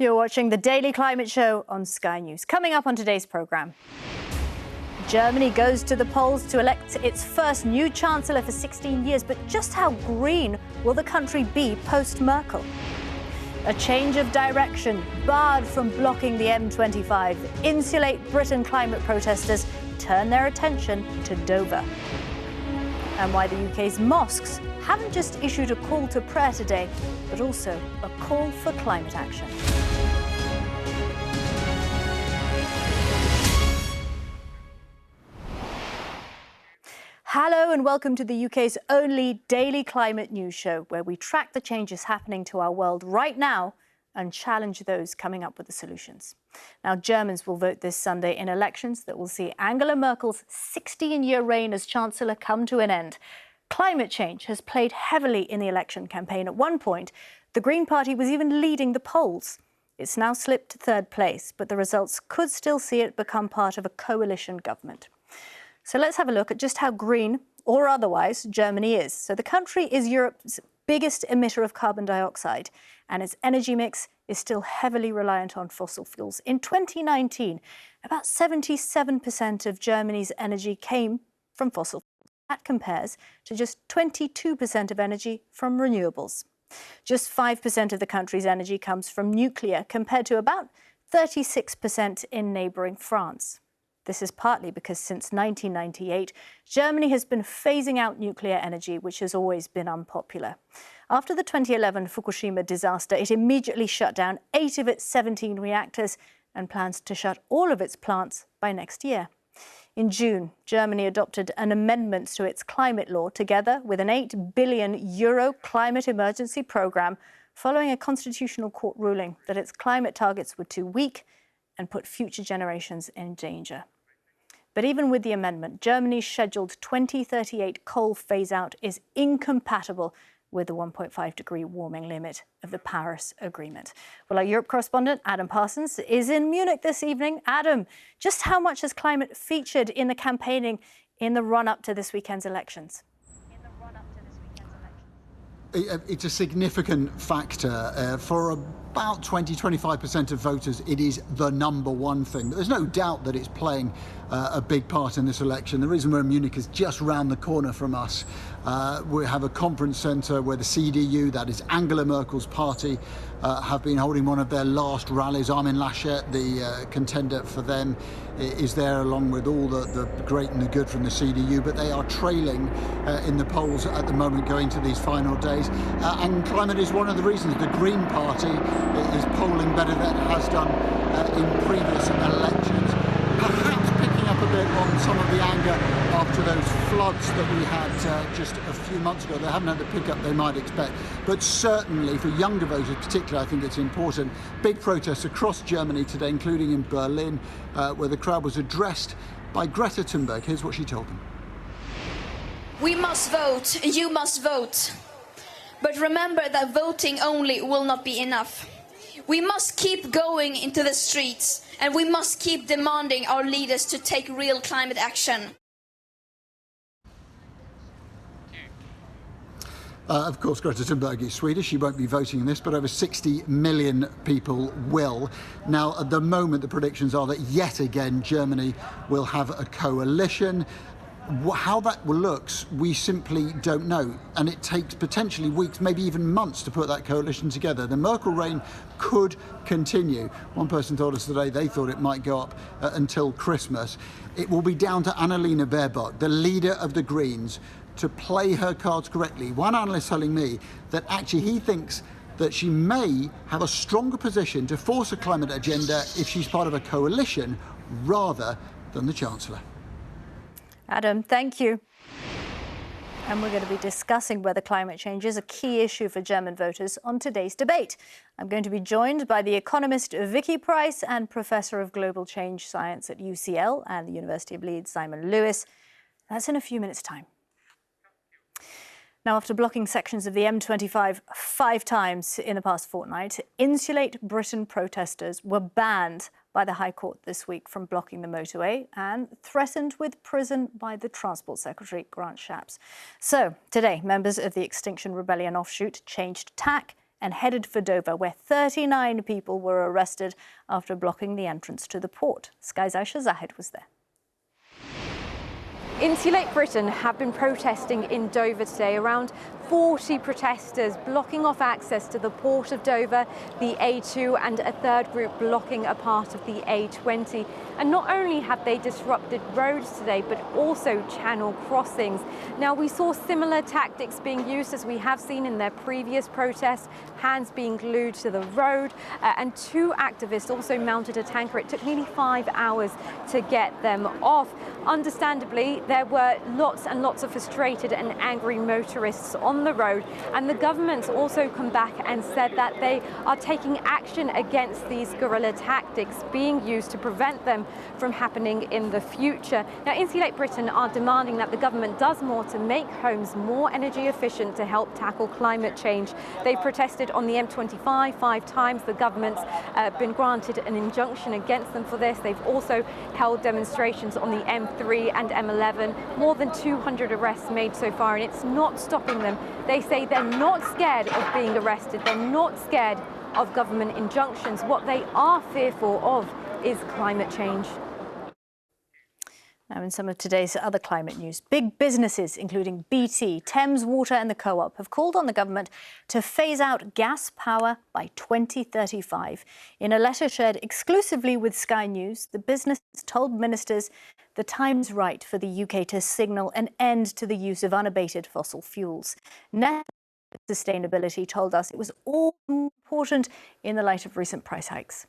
You're watching the Daily Climate Show on Sky News. Coming up on today's programme, Germany goes to the polls to elect its first new chancellor for 16 years. But just how green will the country be post-Merkel? A change of direction, barred from blocking the M25. Insulate Britain climate protesters turn their attention to Dover. And why the UK's mosques haven't just issued a call to prayer today, but also a call for climate action. Hello and welcome to the UK's only daily climate news show, where we track the changes happening to our world right now and challenge those coming up with the solutions. Now, Germans will vote this Sunday in elections that will see Angela Merkel's 16-year reign as Chancellor come to an end. Climate change has played heavily in the election campaign. At one point, the Green Party was even leading the polls. It's now slipped to third place, but the results could still see it become part of a coalition government. So let's have a look at just how green, or otherwise, Germany is. So the country is Europe's biggest emitter of carbon dioxide, and its energy mix is still heavily reliant on fossil fuels. In 2019, about 77% of Germany's energy came from fossil fuels. That compares to just 22% of energy from renewables. Just 5% of the country's energy comes from nuclear, compared to about 36% in neighbouring France. This is partly because since 1998, Germany has been phasing out nuclear energy, which has always been unpopular. After the 2011 Fukushima disaster, it immediately shut down 8 of its 17 reactors and plans to shut all of its plants by next year. In June, Germany adopted an amendment to its climate law, together with an €8 billion climate emergency programme, following a constitutional court ruling that its climate targets were too weak and put future generations in danger. But even with the amendment, Germany's scheduled 2038 coal phase-out is incompatible with the 1.5-degree warming limit of the Paris Agreement. Well, our Europe correspondent, Adam Parsons, is in Munich this evening. Adam, just how much has climate featured in the campaigning in the run-up to this weekend's elections? It's a significant factor. For about 20–25% of voters, it is the number one thing. There's no doubt that it's playing a big part in this election. The reason we're in Munich is just round the corner from us. We have a conference centre where the CDU, that is Angela Merkel's party, have been holding one of their last rallies. Armin Laschet, the contender for them, is there along with all the great and the good from the CDU, but they are trailing in the polls at the moment going to these final days. And climate is one of the reasons. The Green Party is polling better than it has done in previous elections. Perhaps picking up a bit on some of the anger after those floods that we had just a few months ago. They haven't had the pickup they might expect. But certainly for younger voters particularly, I think it's important. Big protests across Germany today, including in Berlin, where the crowd was addressed by Greta Thunberg. Here's what she told them. We must vote, you must vote. But remember that voting only will not be enough. We must keep going into the streets, and we must keep demanding our leaders to take real climate action. Of course, Greta Thunberg is Swedish. She won't be voting in this, but over 60 million people will. Now, at the moment, the predictions are that yet again Germany will have a coalition. How that looks, we simply don't know. And it takes potentially weeks, maybe even months, to put that coalition together. The Merkel reign could continue. One person told us today they thought it might go up until Christmas. It will be down to Annalena Baerbock, the leader of the Greens, to play her cards correctly. One analyst telling me that actually he thinks that she may have a stronger position to force a climate agenda if she's part of a coalition rather than the Chancellor. Adam, thank you. And we're going to be discussing whether climate change is a key issue for German voters on today's debate. I'm going to be joined by the economist Vicky Price and Professor of Global Change Science at UCL and the University of Leeds, Simon Lewis. That's in a few minutes' time. Now, after blocking sections of the M25 5 times in the past fortnight, Insulate Britain protesters were banned by the High Court this week from blocking the motorway and threatened with prison by the Transport Secretary, Grant Shapps. So today, members of the Extinction Rebellion offshoot changed tack and headed for Dover, where 39 people were arrested after blocking the entrance to the port. Sky's Aisha Zahid was there. Untitled Britain have been protesting in Dover today. Around 40 protesters blocking off access to the port of Dover, the A2, and a third group blocking a part of the A20. And not only have they disrupted roads today, but also channel crossings. Now, we saw similar tactics being used as we have seen in their previous protests, hands being glued to the road, and two activists also mounted a tanker. It took nearly 5 hours to get them off. Understandably, there were lots and lots of frustrated and angry motorists on the road, and the government's also come back and said that they are taking action against these guerrilla tactics being used to prevent them from happening in the future. Now, Untitled Britain are demanding that the government does more to make homes more energy efficient to help tackle climate change. They've protested on the M25 5 times. The government's been granted an injunction against them for this. They've also held demonstrations on the M3 and M11. More than 200 arrests made so far, and it's not stopping them. They say they're not scared of being arrested. They're not scared of government injunctions. What they are fearful of is climate change. Now, in some of today's other climate news, big businesses, including BT, Thames Water and the Co-op, have called on the government to phase out gas power by 2035. In a letter shared exclusively with Sky News, the business told ministers the time's right for the UK to signal an end to the use of unabated fossil fuels. Net Sustainability told us it was all important in the light of recent price hikes.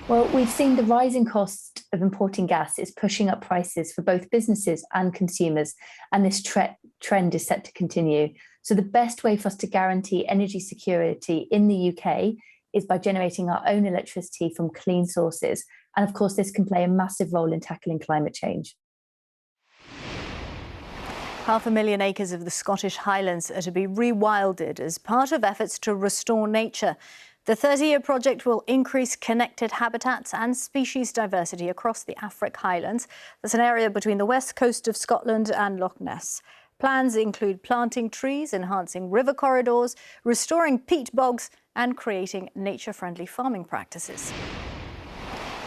Well, we've seen the rising cost of importing gas is pushing up prices for both businesses and consumers, and this trend is set to continue. So the best way for us to guarantee energy security in the UK is by generating our own electricity from clean sources. And of course, this can play a massive role in tackling climate change. 500,000 acres of the Scottish Highlands are to be rewilded as part of efforts to restore nature. The 30-year project will increase connected habitats and species diversity across the Afric Highlands. That's an area between the west coast of Scotland and Loch Ness. Plans include planting trees, enhancing river corridors, restoring peat bogs and creating nature-friendly farming practices.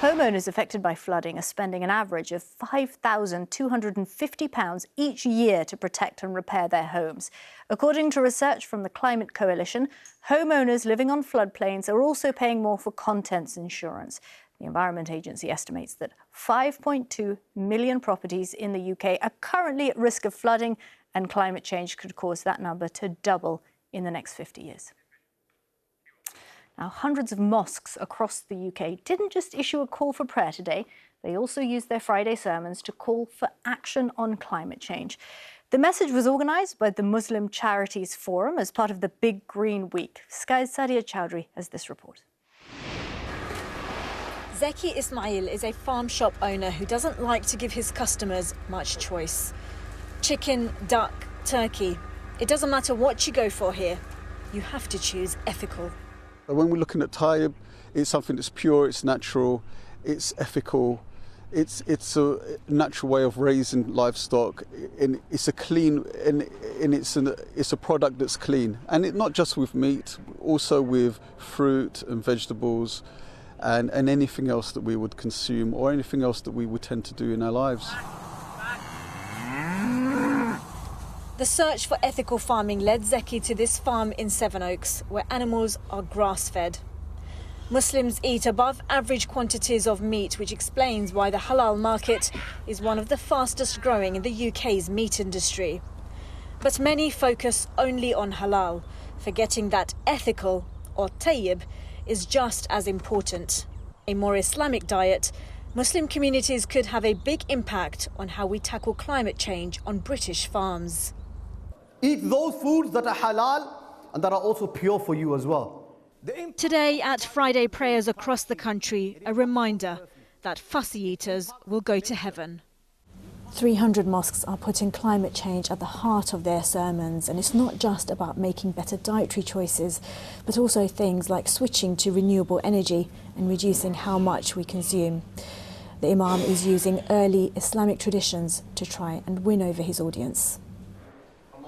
Homeowners affected by flooding are spending an average of £5,250 each year to protect and repair their homes. According to research from the Climate Coalition, homeowners living on floodplains are also paying more for contents insurance. The Environment Agency estimates that 5.2 million properties in the UK are currently at risk of flooding, and climate change could cause that number to double in the next 50 years. Now, hundreds of mosques across the UK didn't just issue a call for prayer today. They also used their Friday sermons to call for action on climate change. The message was organised by the Muslim Charities Forum as part of the Big Green Week. Sky's Sadia Chowdhury has this report. Zeki Ismail is a farm shop owner who doesn't like to give his customers much choice. Chicken, duck, turkey. It doesn't matter what you go for here. You have to choose ethical. When we're looking at tayyib, it's something that's pure, it's natural, it's ethical, it's a natural way of raising livestock, and it's a clean, and it's a product that's clean, and not just with meat, also with fruit and vegetables, and anything else that we would consume or anything else that we would tend to do in our lives. The search for ethical farming led Zeki to this farm in Sevenoaks, where animals are grass-fed. Muslims eat above average quantities of meat, which explains why the halal market is one of the fastest growing in the UK's meat industry. But many focus only on halal, forgetting that ethical, or tayyib, is just as important. A more Islamic diet, Muslim communities could have a big impact on how we tackle climate change on British farms. Eat those foods that are halal and that are also pure for you as well. Today at Friday prayers across the country, a reminder that fussy eaters will go to heaven. 300 mosques are putting climate change at the heart of their sermons, and it's not just about making better dietary choices, but also things like switching to renewable energy and reducing how much we consume. The Imam is using early Islamic traditions to try and win over his audience.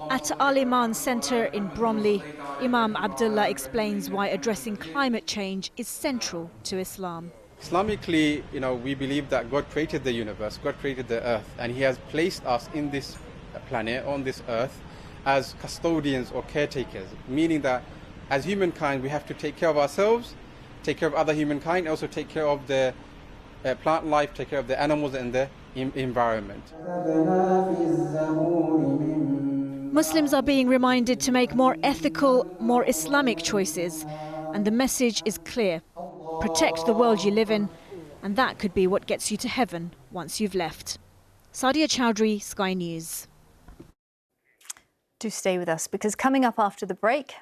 At Al Iman Centre in Bromley, Imam Abdullah explains why addressing climate change is central to Islam. Islamically, we believe that God created the universe, God created the earth, and He has placed us in this planet, on this earth, as custodians or caretakers, meaning that as humankind we have to take care of ourselves, take care of other humankind, also take care of the plant life, take care of the animals and the environment. Muslims are being reminded to make more ethical, more Islamic choices, and the message is clear. Protect the world you live in, and that could be what gets you to heaven once you've left. Sadia Chowdhury, Sky News. Do stay with us, because coming up after the break,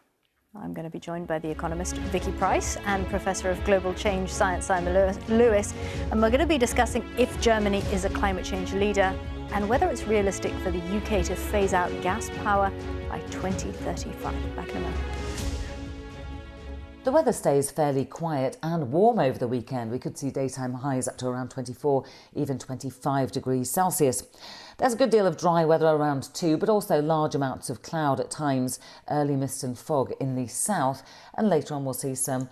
I'm going to be joined by the economist Vicky Price and Professor of Global Change Science Simon Lewis, and we're going to be discussing if Germany is a climate change leader and whether it's realistic for the UK to phase out gas power by 2035. Back in a moment. The weather stays fairly quiet and warm over the weekend. We could see daytime highs up to around 24, even 25 degrees Celsius. There's a good deal of dry weather around too, but also large amounts of cloud at times, early mist and fog in the south, and later on we'll see some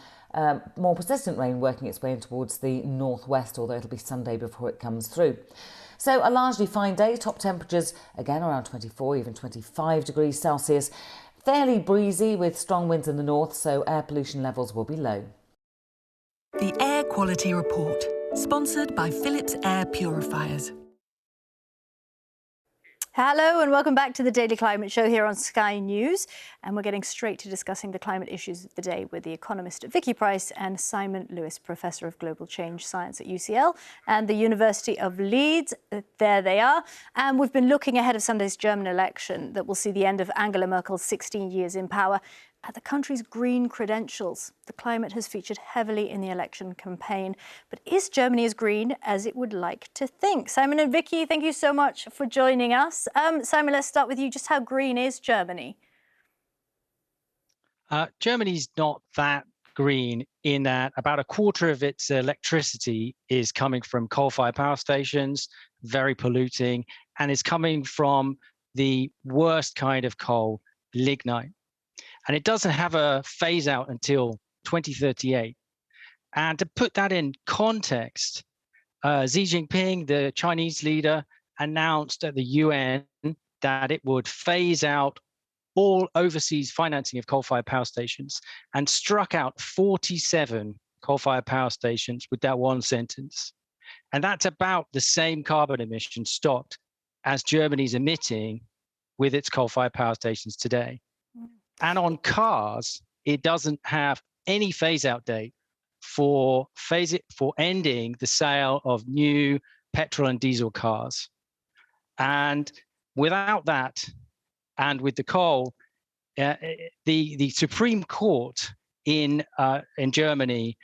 more persistent rain working its way in towards the northwest, although it'll be Sunday before it comes through. So a largely fine day, top temperatures again around 24, even 25 degrees Celsius. Fairly breezy with strong winds in the north, so air pollution levels will be low. The Air Quality Report, sponsored by Philips Air Purifiers. Hello and welcome back to the Daily Climate Show here on Sky News. And we're getting straight to discussing the climate issues of the day with the economist Vicky Price and Simon Lewis, Professor of Global Change Science at UCL and the University of Leeds. There they are. And we've been looking ahead of Sunday's German election that will see the end of Angela Merkel's 16 years in power at the country's green credentials. The climate has featured heavily in the election campaign. But is Germany as green as it would like to think? Simon and Vicky, thank you so much for joining us. Simon, let's start with you. Just how green is Germany? Germany's not that green in that about a quarter of its electricity is coming from coal-fired power stations, very polluting, and is coming from the worst kind of coal, lignite. And it doesn't have a phase out until 2038. And to put that in context, Xi Jinping, the Chinese leader, announced at the UN that it would phase out all overseas financing of coal-fired power stations and struck out 47 coal-fired power stations with that one sentence. And that's about the same carbon emission stocked as Germany's emitting with its coal-fired power stations today. And on cars, it doesn't have any phase-out date for ending the sale of new petrol and diesel cars. And without that, and with the coal, the Supreme Court in Germany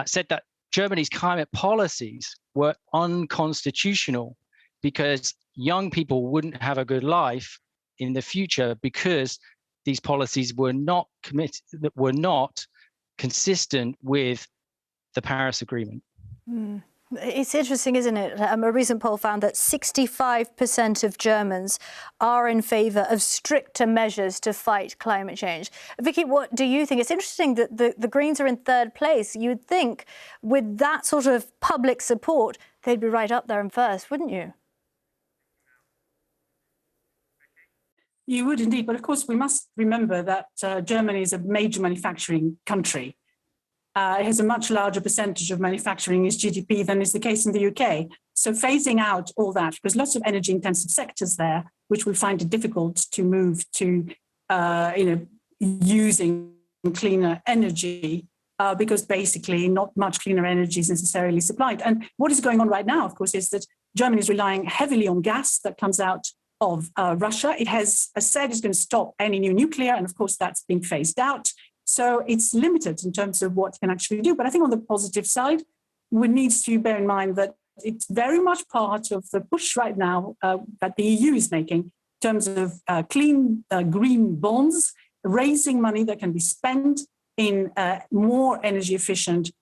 said that Germany's climate policies were unconstitutional because young people wouldn't have a good life in the future because these policies were not consistent with the Paris Agreement. It's interesting, isn't it? A recent poll found that 65% of Germans are in favour of stricter measures to fight climate change. Vicky, what do you think? It's interesting that the Greens are in third place. You'd think with that sort of public support, they'd be right up there in first, wouldn't you? You would indeed, but of course we must remember that Germany is a major manufacturing country. It has a much larger percentage of manufacturing in its GDP than is the case in the UK. So phasing out all that, because lots of energy intensive sectors there, which will find it difficult to move to using cleaner energy, because basically not much cleaner energy is necessarily supplied. And what is going on right now, of course, is that Germany is relying heavily on gas that comes out of Russia. It has said it's going to stop any new nuclear, and of course that's being phased out. So it's limited in terms of what it can actually do. But I think on the positive side, we need to bear in mind that it's very much part of the push right now that the EU is making in terms of clean green bonds, raising money that can be spent in more energy efficient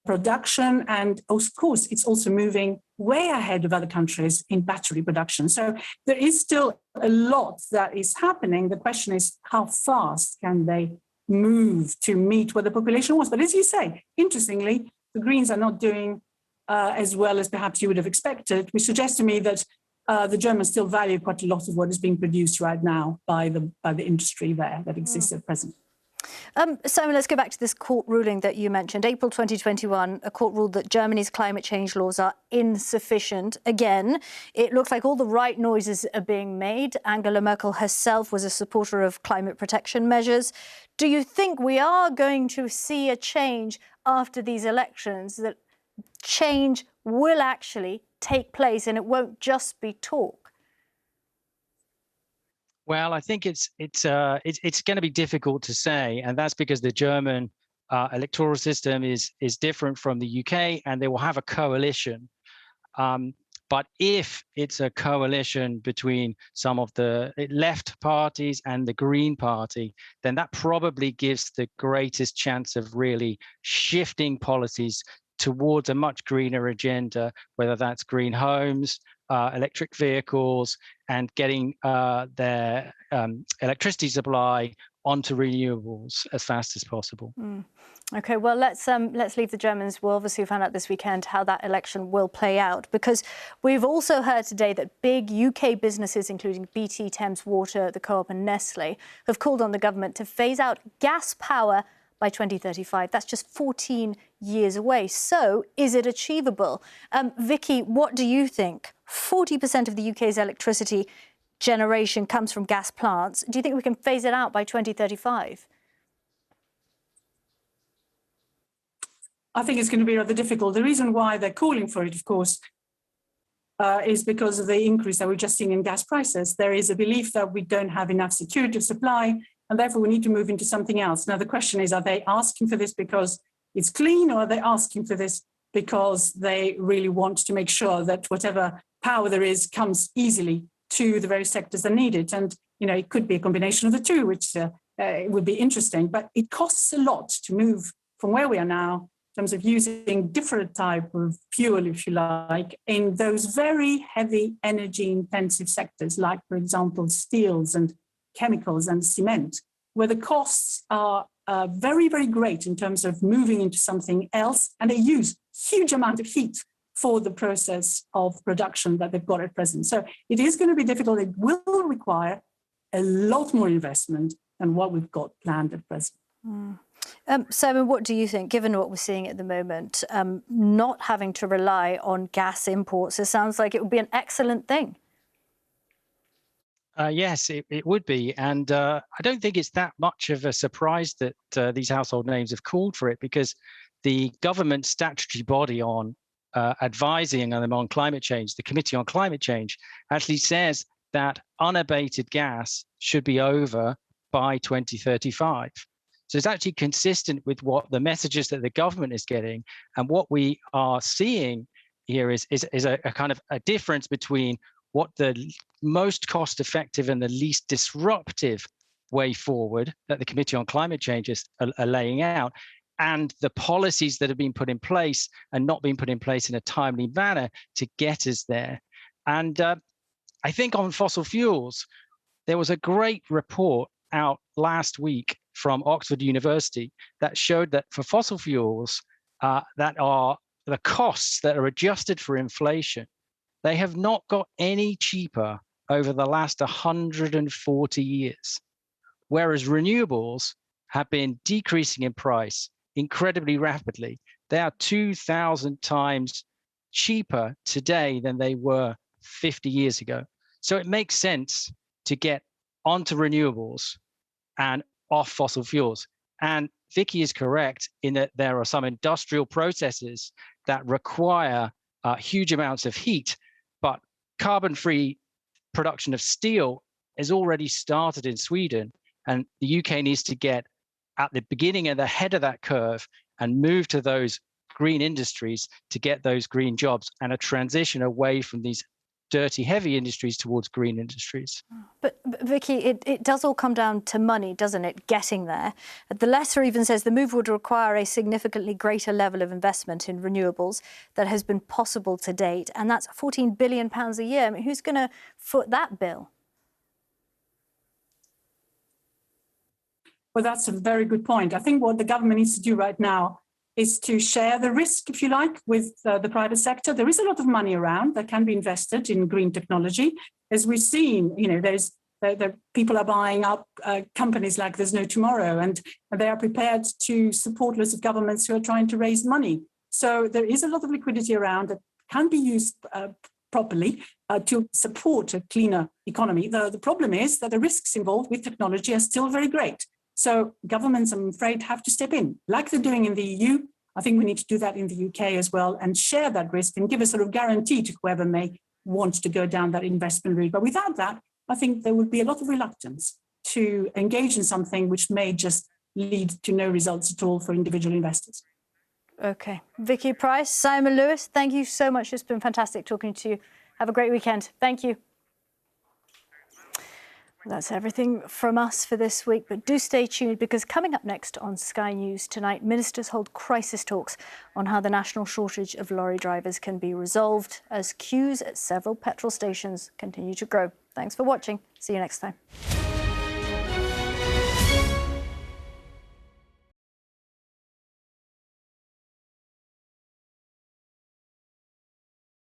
production. And of course, it's also moving way ahead of other countries in battery production. So there is still a lot that is happening. The question is, how fast can they move to meet what the population wants? But as you say, interestingly, the Greens are not doing as well as perhaps you would have expected, which suggests to me that the Germans still value quite a lot of what is being produced right now by the industry there that exists at present. Simon, let's go back to this court ruling that you mentioned. April 2021, a court ruled that Germany's climate change laws are insufficient. Again, it looks like all the right noises are being made. Angela Merkel herself was a supporter of climate protection measures. Do you think we are going to see a change after these elections, that change will actually take place and it won't just be talk? Well, I think it's going to be difficult to say, and that's because the German electoral system is different from the UK, and they will have a coalition. But if it's a coalition between some of the left parties and the Green Party, then that probably gives the greatest chance of really shifting policies towards a much greener agenda, whether that's green homes, electric vehicles, and getting their electricity supply onto renewables as fast as possible. OK, well, let's leave the Germans. We'll obviously find out this weekend how that election will play out, because we've also heard today that big UK businesses, including BT, Thames Water, the Co-op and Nestle, have called on the government to phase out gas power by 2035. That's just 14 years away. So is it achievable? Vicky, what do you think? 40% of the UK's electricity generation comes from gas plants. Do you think we can phase it out by 2035? I think it's going to be rather difficult. The reason why they're calling for it, of course, is because of the increase that we've just seen in gas prices. There is a belief that we don't have enough security of supply, and therefore we need to move into something else. Now, the question is, are they asking for this because it's clean, or are they asking for this because they really want to make sure that whatever power there is comes easily to the very sectors that need it? And, you know, it could be a combination of the two, which would be interesting. But it costs a lot to move from where we are now in terms of using different type of fuel, if you like, in those very heavy energy intensive sectors, like, for example, steels and chemicals and cement, where the costs are very, very great in terms of moving into something else. And they use huge amount of heat for the process of production that they've got at present. So it is going to be difficult. It will require a lot more investment than what we've got planned at present. Simon, what do you think, given what we're seeing at the moment, not having to rely on gas imports? It sounds like it would be an excellent thing. Yes, it would be. And I don't think it's that much of a surprise that these household names have called for it, because the government statutory body on advising them on climate change, the Committee on Climate Change, actually says that unabated gas should be over by 2035. So it's actually consistent with what the messages that the government is getting. And what we are seeing here is a kind of a difference between what the most cost effective and the least disruptive way forward that the Committee on Climate Change are laying out, and the policies that have been put in place and not being put in place in a timely manner to get us there. And I think on fossil fuels, there was a great report out last week from Oxford University that showed that for fossil fuels that are the costs that are adjusted for inflation, they have not got any cheaper over the last 140 years, whereas renewables have been decreasing in price incredibly rapidly. They are 2,000 times cheaper today than they were 50 years ago. So it makes sense to get onto renewables and off fossil fuels. And Vicky is correct in that there are some industrial processes that require huge amounts of heat, but carbon-free production of steel has already started in Sweden, and the UK needs to get at the beginning and the head of that curve and move to those green industries to get those green jobs and a transition away from these dirty, heavy industries towards green industries. But Vicky, it does all come down to money, doesn't it, getting there? The letter even says the move would require a significantly greater level of investment in renewables that has been possible to date, and that's £14 billion a year. I mean, who's going to foot that bill? Well, that's a very good point. I think what the government needs to do right now is to share the risk, if you like, with the private sector. There is a lot of money around that can be invested in green technology. As we've seen, people are buying up companies like there's no tomorrow, and they are prepared to support lots of governments who are trying to raise money. So there is a lot of liquidity around that can be used properly to support a cleaner economy. The problem is that the risks involved with technology are still very great. So governments, I'm afraid, have to step in, like they're doing in the EU. I think we need to do that in the UK as well and share that risk and give a sort of guarantee to whoever may want to go down that investment route. But without that, I think there would be a lot of reluctance to engage in something which may just lead to no results at all for individual investors. OK. Vicky Price, Simon Lewis, thank you so much. It's been fantastic talking to you. Have a great weekend. Thank you. That's everything from us for this week, but do stay tuned because coming up next on Sky News tonight, ministers hold crisis talks on how the national shortage of lorry drivers can be resolved as queues at several petrol stations continue to grow. Thanks for watching. See you next time.